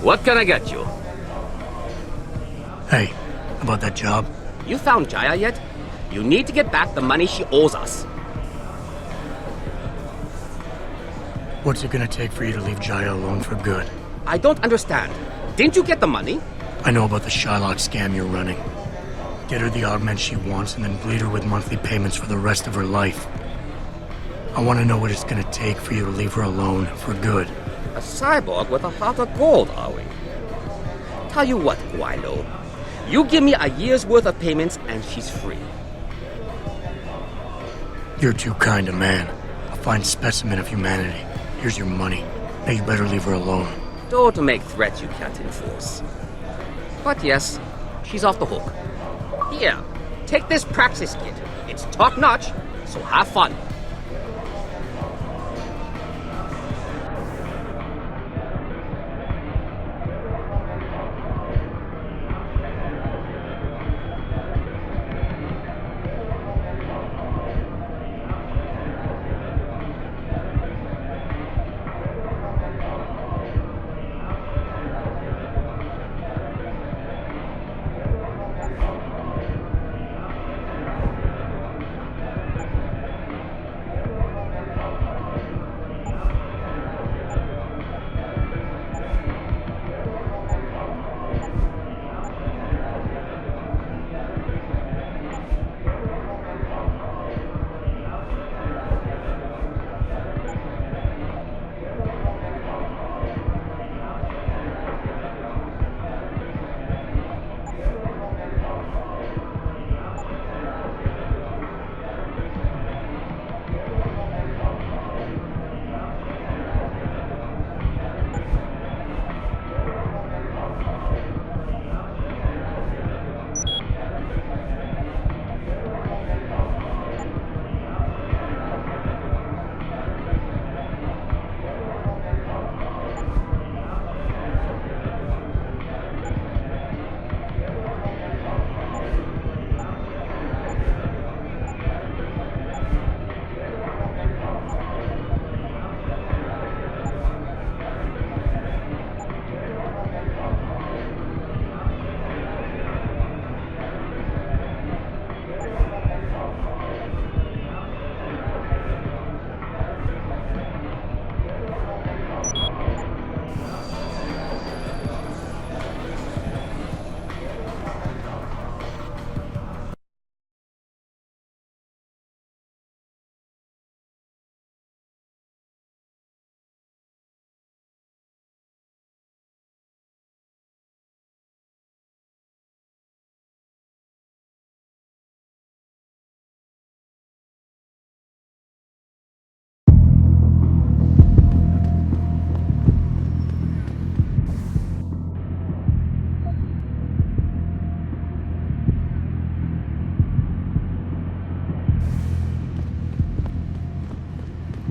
What can I get you? Hey, about that job? You found Jaya yet? You need to get back the money she owes us. What's it gonna take for you to leave Jaya alone for good? I don't understand. Didn't you get the money? I know about the Shylock scam you're running. Get her the augment she wants and then bleed her with monthly payments for the rest of her life. I want to know what it's gonna take for you to leave her alone for good. A cyborg with a heart of gold, are we? Tell you what, Guilo. You give me a year's worth of payments and she's free. You're too kind a man. A fine specimen of humanity. Here's your money. Now you better leave her alone. Don't make threats you can't enforce. But yes, she's off the hook. Here, take this praxis kit. It's top-notch, so have fun.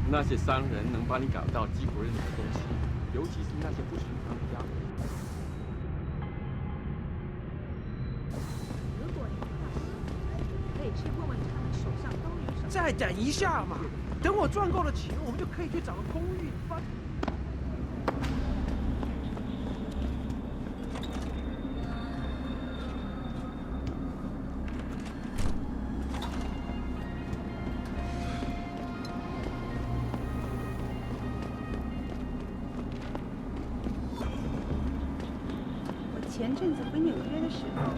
那些商人能帮你搞到几乎任何东西，尤其是那些不寻常的家伙。如果你看到可以去问问他们手上都有什么。再等一下嘛，等我赚够了钱，我们就可以去找个公寓搬。前阵子回纽约的时候，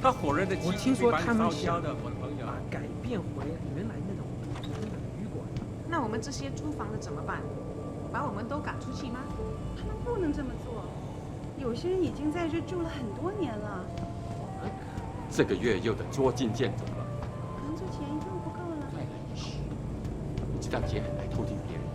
他火热的我听说他们想的我的朋友把改变回原来那种旅馆。那我们这些租房的怎么办？把我们都赶出去吗？他们不能这么做，有些人已经在这住了很多年了，这个月又得捉襟见肘了。可能这钱又不够了。太难吃，你知道姐很爱偷听别人的。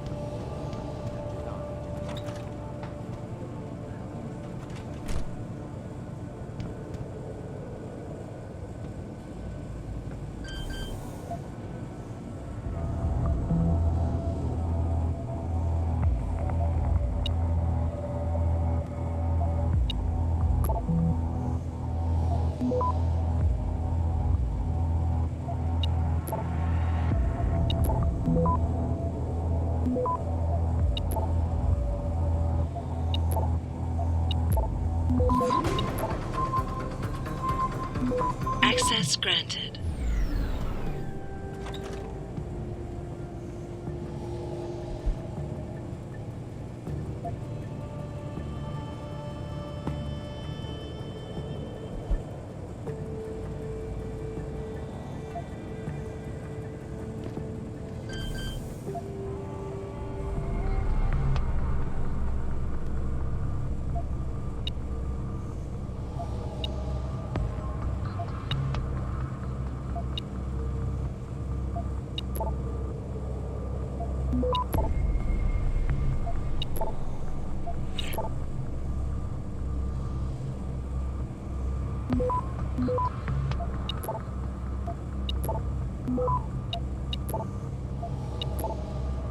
Access granted.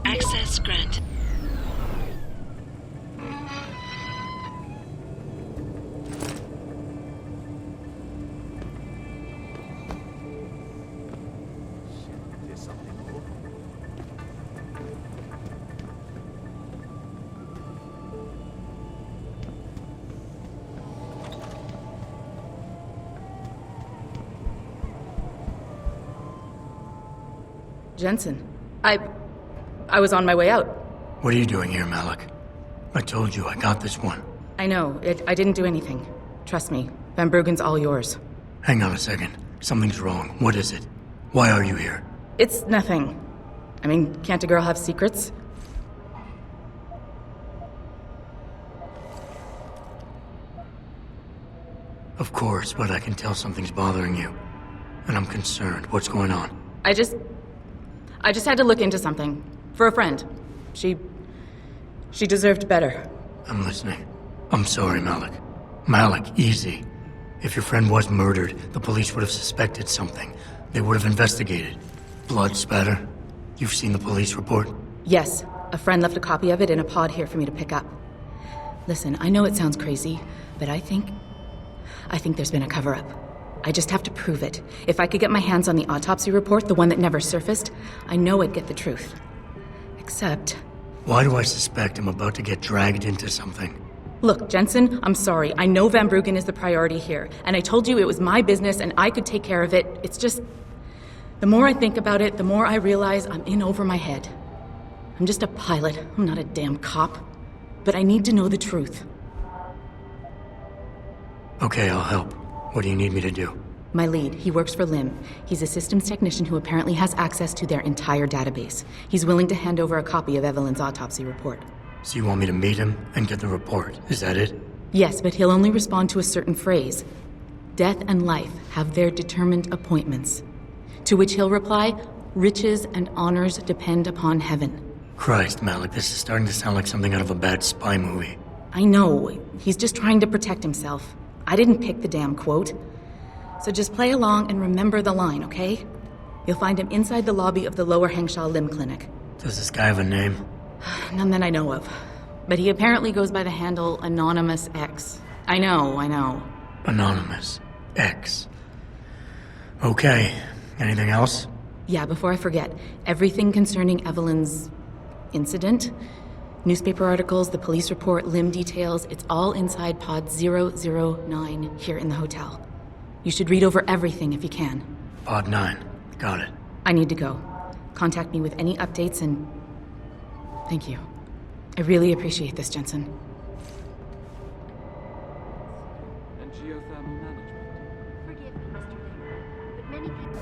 Access granted. There's something more. Jensen, I was on my way out. What are you doing here, Malik? I told you I got this one. I know, I didn't do anything. Trust me, Van Bruggen's all yours. Hang on a second. Something's wrong. What is it? Why are you here? It's nothing. I mean, can't a girl have secrets? Of course, but I can tell something's bothering you. And I'm concerned. What's going on? I just had to look into something. For a friend. She deserved better. I'm listening. I'm sorry, Malik. Malik, easy. If your friend was murdered, the police would have suspected something. They would have investigated. Blood spatter? You've seen the police report? Yes, a friend left a copy of it in a pod here for me to pick up. Listen, I know it sounds crazy, but I think there's been a cover-up. I just have to prove it. If I could get my hands on the autopsy report, the one that never surfaced, I know I'd get the truth. Except... Why do I suspect I'm about to get dragged into something? Look, Jensen, I'm sorry. I know Van Bruggen is the priority here, and I told you it was my business and I could take care of it. It's just... The more I think about it, the more I realize I'm in over my head. I'm just a pilot. I'm not a damn cop. But I need to know the truth. Okay, I'll help. What do you need me to do? My lead, he works for Lim. He's a systems technician who apparently has access to their entire database. He's willing to hand over a copy of Evelyn's autopsy report. So you want me to meet him and get the report? Is that it? Yes, but he'll only respond to a certain phrase. Death and life have their determined appointments. To which he'll reply, riches and honors depend upon heaven. Christ, Malik, this is starting to sound like something out of a bad spy movie. I know. He's just trying to protect himself. I didn't pick the damn quote. So just play along and remember the line, okay? You'll find him inside the lobby of the Lower Hengsha Lim Clinic. Does this guy have a name? None that I know of. But he apparently goes by the handle Anonymous X. I know. Anonymous X. Okay. Anything else? Yeah, before I forget, everything concerning Evelyn's incident, newspaper articles, the police report, Lim details, it's all inside pod 009 here in the hotel. You should read over everything if you can. Pod 9. Got it. I need to go. Contact me with any updates and... Thank you. I really appreciate this, Jensen. And geothermal management. Forgive me, Mr. Lim, but many people...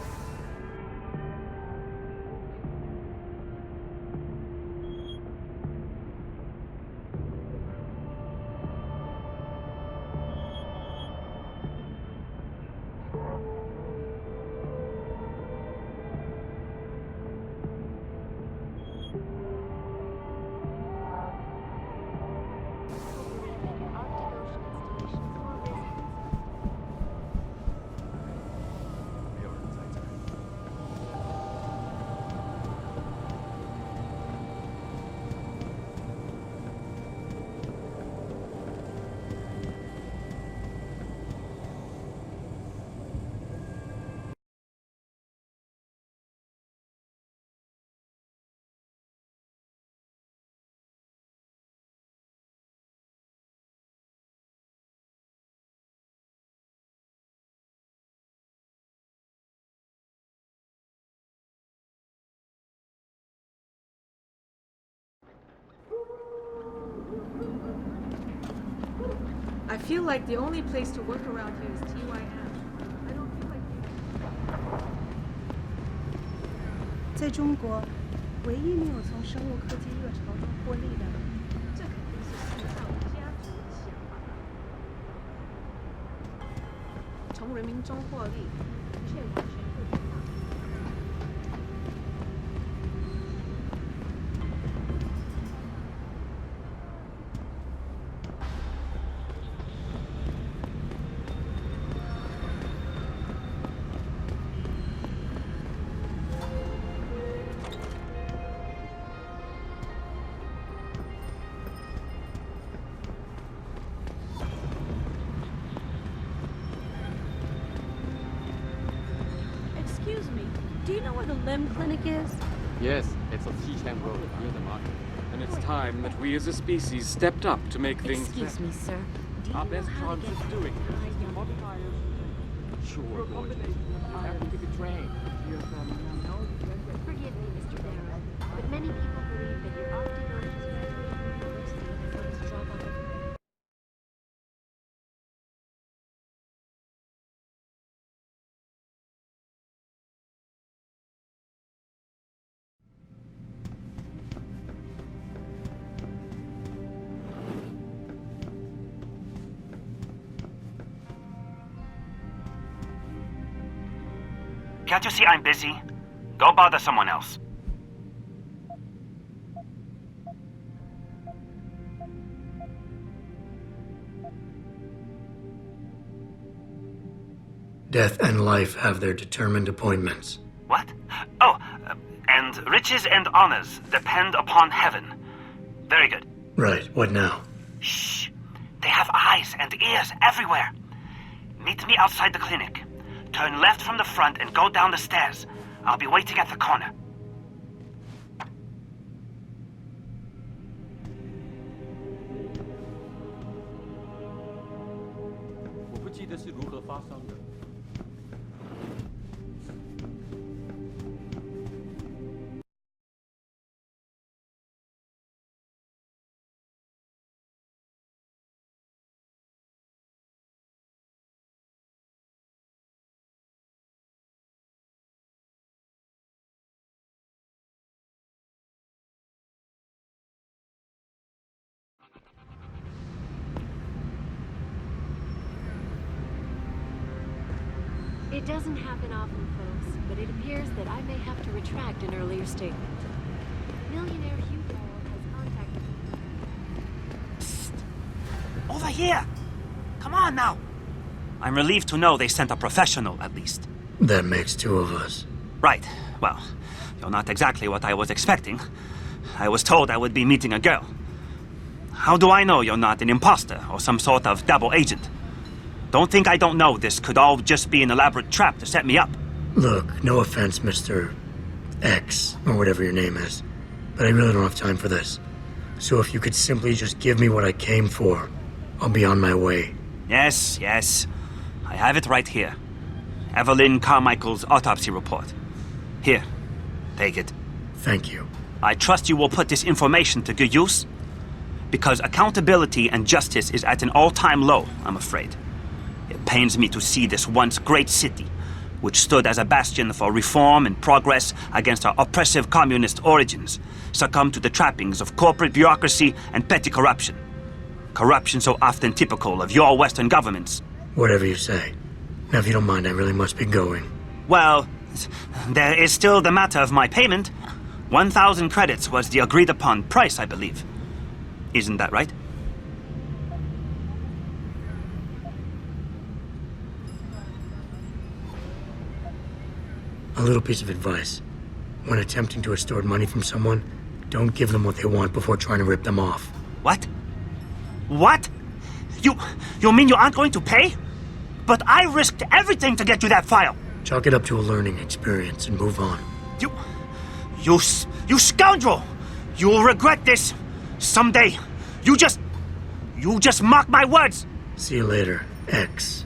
I feel like the only place to work around here is TYM. I don't feel like 在中国，唯一没有从生物科技热潮中获利的，这肯定是西藏家族的想法。从人民中获利，却完全不一样。Excuse me, do you know where the limb clinic is? Yes, it's on Xichang Road near the market. And it's time that we as a species stepped up to make things Excuse me, sir. Do you Our know best how to chance get of doing this is to young modify it. Sure, gorgeous. You have to take a train. Forgive me, Mr. Darrow, but many people believe that you're opting on to graduate from university before this drop off. Can't you see I'm busy? Go bother someone else. Death and life have their determined appointments. What? Oh, and riches and honors depend upon heaven. Very good. Right, what now? Shh. They have eyes and ears everywhere. Meet me outside the clinic. Turn left from the front and go down the stairs. I'll be waiting at the corner. 我不记得是如何发生的。It doesn't happen often, folks, but it appears that I may have to retract an earlier statement. Millionaire Hugh Darrow has contacted me. Over here! Come on now! I'm relieved to know they sent a professional, at least. That makes two of us. Right. Well, you're not exactly what I was expecting. I was told I would be meeting a girl. How do I know you're not an imposter or some sort of double agent? Don't think I don't know this could all just be an elaborate trap to set me up. Look, no offense, Mr. X, or whatever your name is, but I really don't have time for this. So if you could simply just give me what I came for, I'll be on my way. Yes, yes. I have it right here. Evelyn Carmichael's autopsy report. Here, take it. Thank you. I trust you will put this information to good use, because accountability and justice is at an all-time low, I'm afraid. It pains me to see this once great city, which stood as a bastion for reform and progress against our oppressive communist origins, succumb to the trappings of corporate bureaucracy and petty corruption. Corruption so often typical of your Western governments. Whatever you say. Now, if you don't mind, I really must be going. Well, there is still the matter of my payment. 1,000 credits was the agreed-upon price, I believe. Isn't that right? A little piece of advice. When attempting to extort money from someone, don't give them what they want before trying to rip them off. What? What? You mean you aren't going to pay? But I risked everything to get you that file. Chalk it up to a learning experience and move on. You scoundrel! You will regret this someday. You just mark my words. See you later, X.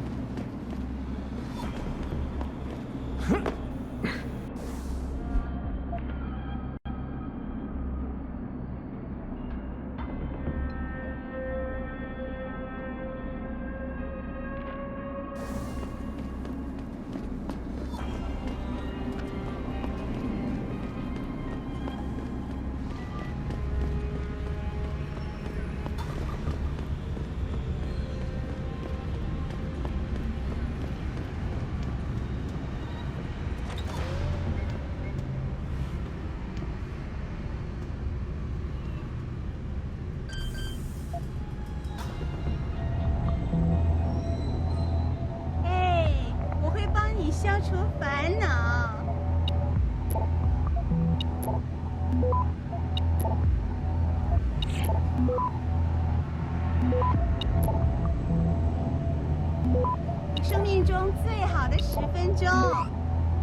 生命中最好的10分钟，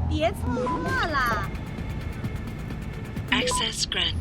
别凑合啦。 Access granted.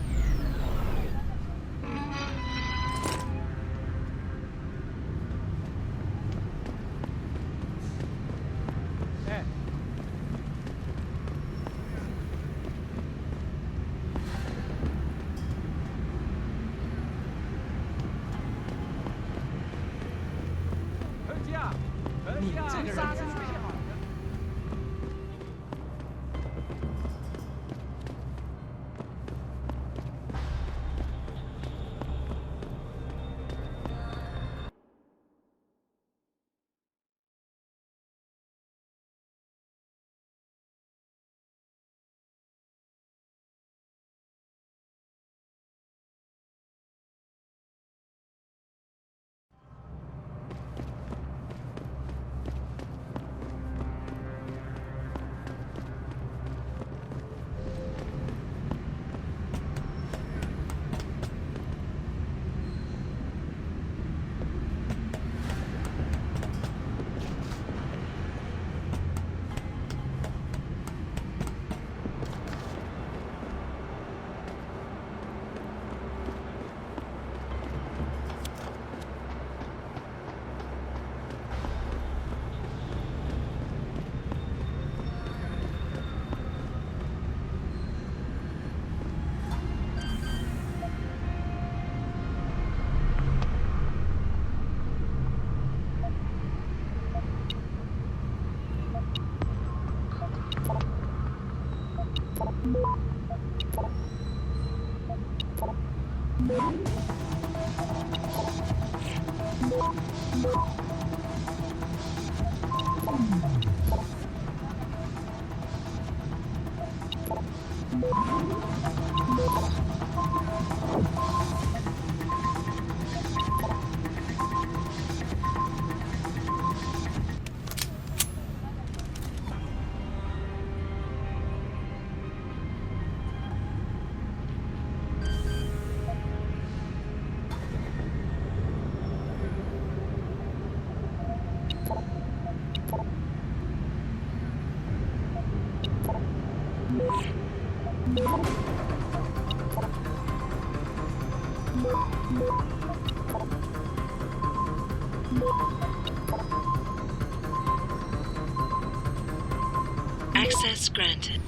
Access granted.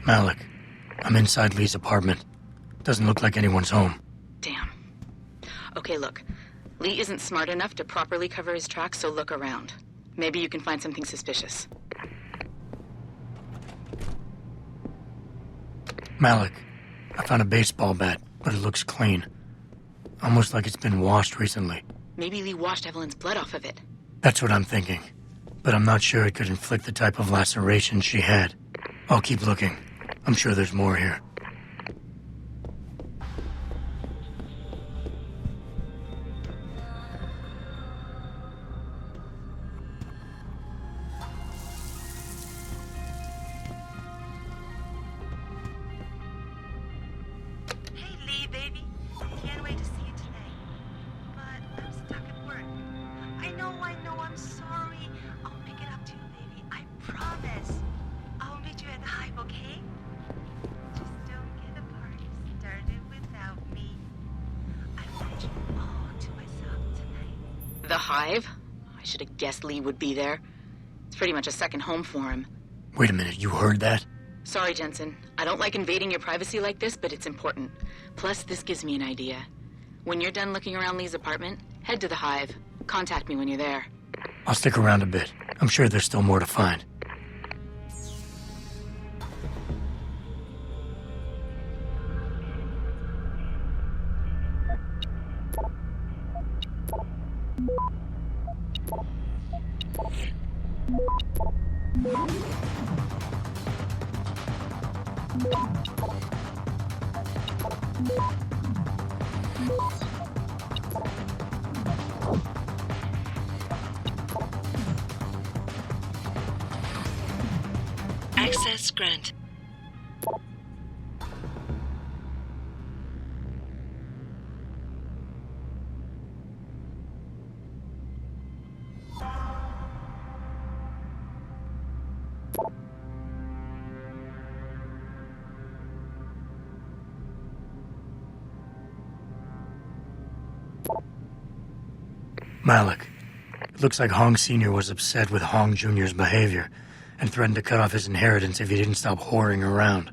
Malik, I'm inside Lee's apartment. Doesn't look like anyone's home. Damn. Okay, look. Lee isn't smart enough to properly cover his tracks, so look around. Maybe you can find something suspicious. Malik, I found a baseball bat, but it looks clean. Almost like it's been washed recently. Maybe Lee washed Evelyn's blood off of it. That's what I'm thinking. But I'm not sure it could inflict the type of laceration she had. I'll keep looking. I'm sure there's more here. The Hive? I should have guessed Lee would be there. It's pretty much a second home for him. Wait a minute, you heard that? Sorry, Jensen. I don't like invading your privacy like this, but it's important. Plus, this gives me an idea. When you're done looking around Lee's apartment, head to the Hive. Contact me when you're there. I'll stick around a bit. I'm sure there's still more to find. Access granted. Malik, it looks like Hong Sr. was upset with Hong Jr.'s behavior and threatened to cut off his inheritance if he didn't stop whoring around.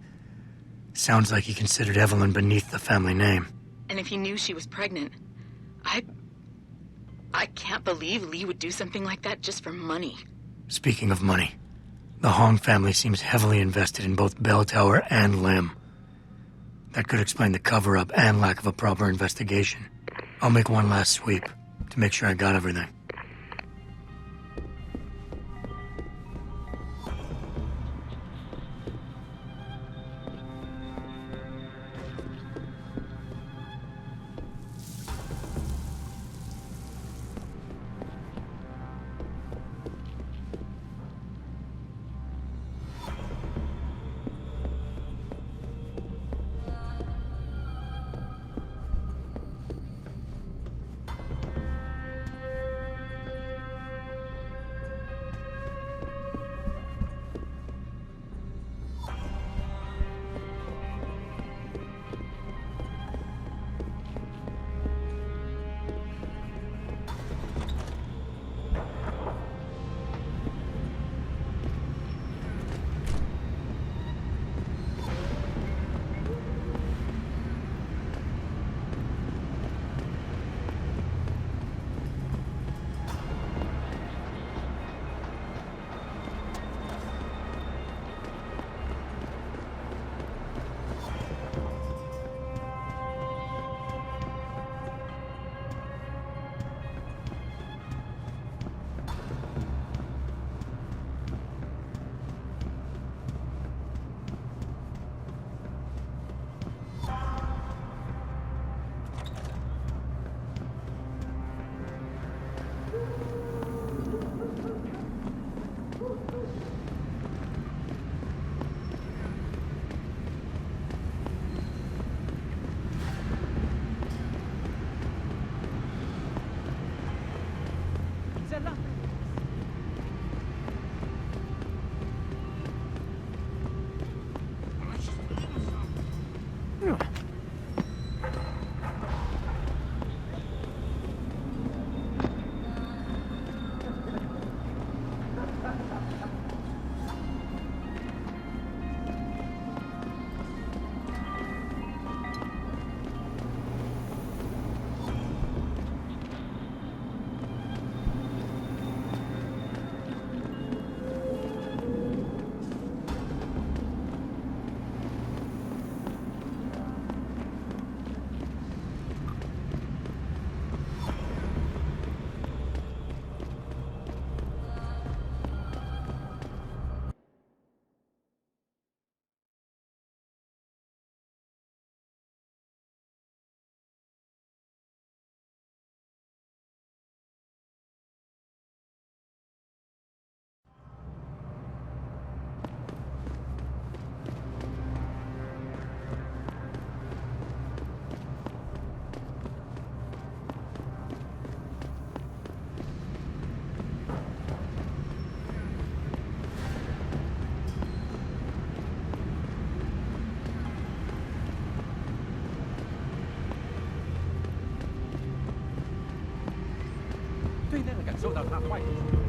Sounds like he considered Evelyn beneath the family name. And if he knew she was pregnant, I can't believe Lee would do something like that just for money. Speaking of money, the Hong family seems heavily invested in both Bell Tower and Lim. That could explain the cover-up and lack of a proper investigation. I'll make one last sweep to make sure I got everything.对那个感受到他坏的。